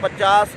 50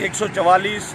144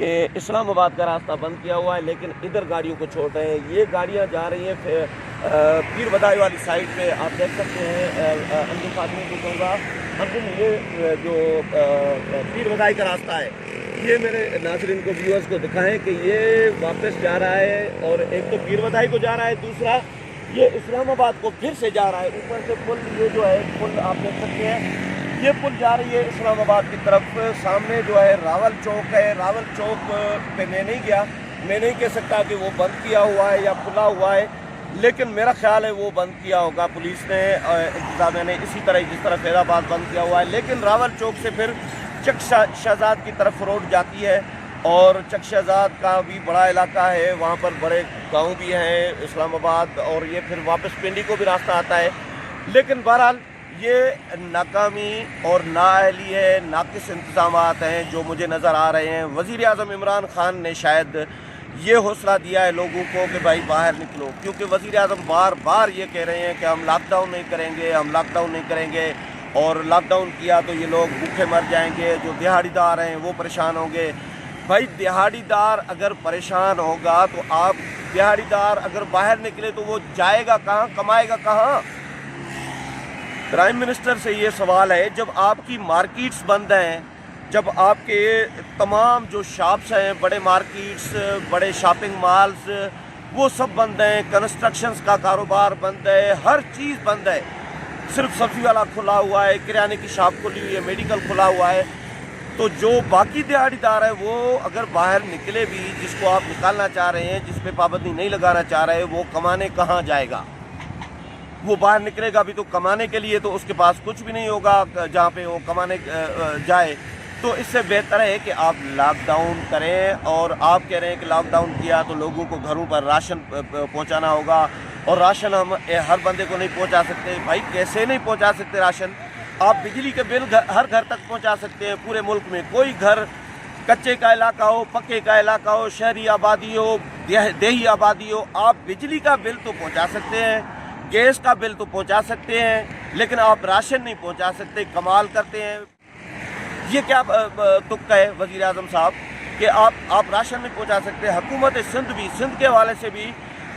کہ اسلام آباد کا راستہ بند کیا ہوا ہے، لیکن ادھر گاڑیوں کو چھوڑ رہے ہیں۔ یہ گاڑیاں جا رہی ہیں پیر بدائی والی سائڈ پہ، آپ دیکھ سکتے ہیں۔ انجم فاطمی کو کہوں گا، انجم یہ جو پیر بدائی کا راستہ ہے، یہ میرے ناظرین کو، ویورز کو دکھائیں کہ یہ واپس جا رہا ہے، اور ایک تو پیر بدائی کو جا رہا ہے، دوسرا یہ اسلام آباد کو پھر سے جا رہا ہے۔ اوپر سے پل، یہ جو ہے پل آپ دیکھ سکتے ہیں، یہ پل جا رہی ہے اسلام آباد کی طرف۔ سامنے جو ہے راول چوک ہے، راول چوک پہ میں نہیں گیا، میں نہیں کہہ سکتا کہ وہ بند کیا ہوا ہے یا کھلا ہوا ہے، لیکن میرا خیال ہے وہ بند کیا ہوگا پولیس نے، انتظامیہ نے، اسی طرح جس طرح فیض آباد بند کیا ہوا ہے۔ لیکن راول چوک سے پھر چک شہزاد کی طرف روڈ جاتی ہے، اور چک شہزاد کا بھی بڑا علاقہ ہے، وہاں پر بڑے گاؤں بھی ہیں اسلام آباد، اور یہ پھر واپس پنڈی کو بھی راستہ آتا ہے۔ لیکن بہرحال یہ ناکامی اور نااہلی ہے، ناقص انتظامات ہیں جو مجھے نظر آ رہے ہیں۔ وزیر اعظم عمران خان نے شاید یہ حوصلہ دیا ہے لوگوں کو کہ بھائی باہر نکلو، کیونکہ وزیر اعظم بار بار یہ کہہ رہے ہیں کہ ہم لاک ڈاؤن نہیں کریں گے، ہم لاک ڈاؤن نہیں کریں گے، اور لاک ڈاؤن کیا تو یہ لوگ بھوکے مر جائیں گے، جو دیہڑی دار ہیں وہ پریشان ہوں گے۔ بھائی دیہڑی دار اگر پریشان ہوگا تو آپ، دیہڑی دار اگر باہر نکلے تو وہ جائے گا کہاں، کمائے گا کہاں؟ پرائم منسٹر سے یہ سوال ہے، جب آپ کی مارکیٹس بند ہیں، جب آپ کے تمام جو شاپس ہیں، بڑے مارکیٹس، بڑے شاپنگ مالز، وہ سب بند ہیں، کنسٹرکشنز کا کاروبار بند ہے، ہر چیز بند ہے، صرف سبزی والا کھلا ہوا ہے، کریانے کی شاپ کھلی ہوئی ہے، میڈیکل کھلا ہوا ہے، تو جو باقی دیہڑی دار ہے وہ اگر باہر نکلے بھی، جس کو آپ نکالنا چاہ رہے ہیں، جس پہ پابندی نہیں لگانا چاہ رہے، وہ کمانے کہاں جائے گا؟ وہ باہر نکلے گا بھی تو کمانے کے لیے، تو اس کے پاس کچھ بھی نہیں ہوگا جہاں پہ وہ کمانے جائے۔ تو اس سے بہتر ہے کہ آپ لاک ڈاؤن کریں، اور آپ کہہ رہے ہیں کہ لاک ڈاؤن کیا تو لوگوں کو گھروں پر راشن پہنچانا ہوگا، اور راشن ہم ہر بندے کو نہیں پہنچا سکتے۔ بھائی کیسے نہیں پہنچا سکتے راشن؟ آپ بجلی کے بل ہر گھر تک پہنچا سکتے ہیں پورے ملک میں، کوئی گھر کچے کا علاقہ ہو، پکے کا علاقہ ہو، شہری آبادی ہو، دیہی آبادی ہو، آپ بجلی کا بل تو پہنچا سکتے ہیں، گیس کا بل تو پہنچا سکتے ہیں، لیکن آپ راشن نہیں پہنچا سکتے۔ کمال کرتے ہیں، یہ کیا تکا ہے وزیر اعظم صاحب کہ آپ راشن نہیں پہنچا سکتے؟ حکومت سندھ کے حوالے سے بھی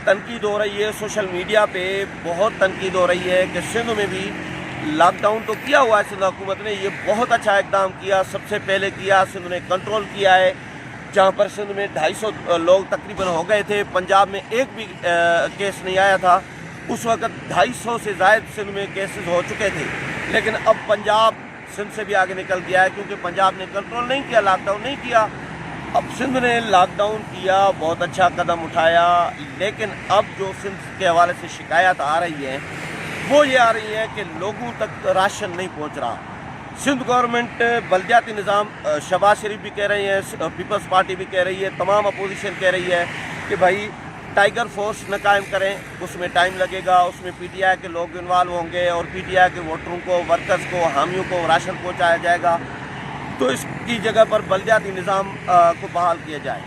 تنقید ہو رہی ہے، سوشل میڈیا پہ بہت تنقید ہو رہی ہے کہ سندھ میں بھی لاک ڈاؤن تو کیا ہوا ہے سندھ حکومت نے، یہ بہت اچھا اقدام کیا، سب سے پہلے کیا، سندھ نے کنٹرول کیا ہے، جہاں پر سندھ میں 250 لوگ تقریباً ہو گئے تھے، پنجاب میں ایک بھی کیس نہیں آیا تھا، اس وقت 250 سے زائد سندھ میں کیسز ہو چکے تھے، لیکن اب پنجاب سندھ سے بھی آگے نکل گیا ہے، کیونکہ پنجاب نے کنٹرول نہیں کیا، لاک ڈاؤن نہیں کیا۔ اب سندھ نے لاک ڈاؤن کیا، بہت اچھا قدم اٹھایا، لیکن اب جو سندھ کے حوالے سے شکایات آ رہی ہیں وہ یہ آ رہی ہے کہ لوگوں تک راشن نہیں پہنچ رہا۔ سندھ گورنمنٹ بلدیاتی نظام، شہباز شریف بھی کہہ رہی ہے، پیپلز پارٹی بھی کہہ رہی ہے، تمام اپوزیشن کہہ رہی ہے کہ بھائی ٹائیگر فورس نہ قائم کریں، اس میں ٹائم لگے گا، اس میں پی ٹی آئی کے لوگ انوالو ہوں گے، اور پی ٹی آئی کے ووٹروں کو، ورکرز کو، حامیوں کو راشن پہنچایا جائے گا، تو اس کی جگہ پر بلدیاتی نظام کو بحال کیا جائے۔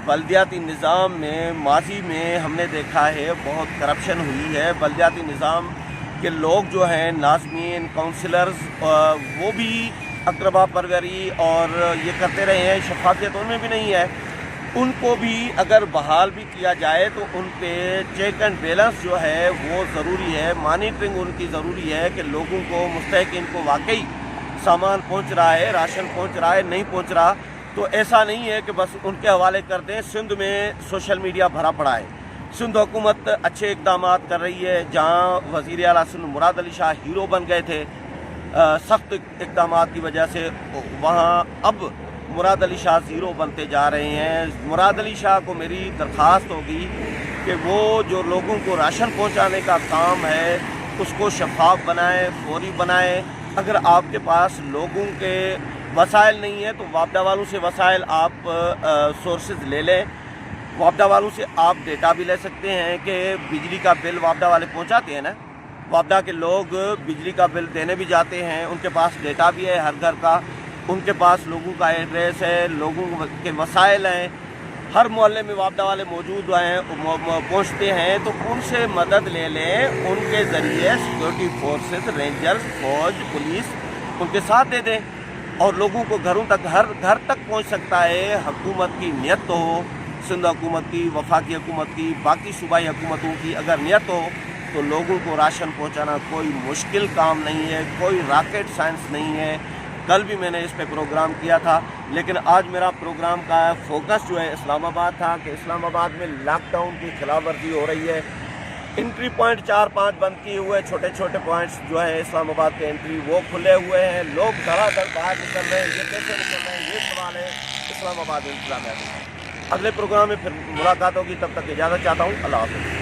بلدیاتی نظام میں ماضی میں ہم نے دیکھا ہے بہت کرپشن ہوئی ہے، بلدیاتی نظام کے لوگ جو ہیں، ناظمین، کونسلرز، وہ بھی اقربا پروری اور یہ کرتے رہے ہیں، شفافیت ان میں بھی نہیں ہے، ان کو بھی اگر بحال بھی کیا جائے تو ان پہ چیک اینڈ بیلنس جو ہے وہ ضروری ہے، مانیٹرنگ ان کی ضروری ہے کہ لوگوں کو، مستحقین کو واقعی سامان پہنچ رہا ہے، راشن پہنچ رہا ہے، نہیں پہنچ رہا تو ایسا نہیں ہے کہ بس ان کے حوالے کر دیں۔ سندھ میں سوشل میڈیا بھرا پڑا ہے، سندھ حکومت اچھے اقدامات کر رہی ہے، جہاں وزیر اعلیٰ سندھ مراد علی شاہ ہیرو بن گئے تھے سخت اقدامات کی وجہ سے، وہاں اب مراد علی شاہ زیرو بنتے جا رہے ہیں۔ مراد علی شاہ کو میری درخواست ہوگی کہ وہ جو لوگوں کو راشن پہنچانے کا کام ہے اس کو شفاف بنائیں، فوری بنائیں۔ اگر آپ کے پاس لوگوں کے وسائل نہیں ہیں تو وابڈا والوں سے وسائل آپ سورسز لے لیں، وابڈا والوں سے آپ ڈیٹا بھی لے سکتے ہیں کہ بجلی کا بل وابڈا والے پہنچاتے ہیں نا، وابڈا کے لوگ بجلی کا بل دینے بھی جاتے ہیں، ان کے پاس ڈیٹا بھی ہے ہر گھر کا، ان کے پاس لوگوں کا ایڈریس ہے، لوگوں کے وسائل ہیں، ہر محلے میں وابڈا والے موجود ہیں، پہنچتے ہیں، تو ان سے مدد لے لیں، ان کے ذریعے سیکورٹی فورسز، رینجرز، فوج، پولیس ان کے ساتھ دے دیں، اور لوگوں کو گھروں تک ہر گھر تک پہنچ سکتا ہے. حکومت کی نیت تو ہو، سندھ حکومت کی، وفاقی حکومت کی، باقی صوبائی حکومتوں کی اگر نیت ہو تو لوگوں کو راشن پہنچانا کوئی مشکل کام نہیں ہے، کوئی راکٹ سائنس نہیں ہے. کل بھی میں نے اس پہ پروگرام کیا تھا، لیکن آج میرا پروگرام کا فوکس جو ہے اسلام آباد تھا کہ اسلام آباد میں لاک ڈاؤن کی خلاف ورزی ہو رہی ہے. انٹری پوائنٹ 4-5 بند کیے ہوئے، چھوٹے چھوٹے پوائنٹس جو ہیں اسلام آباد کے انٹری وہ کھلے ہوئے ہیں. لوگ دھڑا دھڑ باہر نکل رہے ہیں. یہ کیسے نکل رہے ہیں، یہ سوال ہے. اسلام آباد انتظامیہ میں اگلے پروگرام میں پھر ملاقات ہوگی. تب تک اجازت چاہتا ہوں. اللہ حافظ.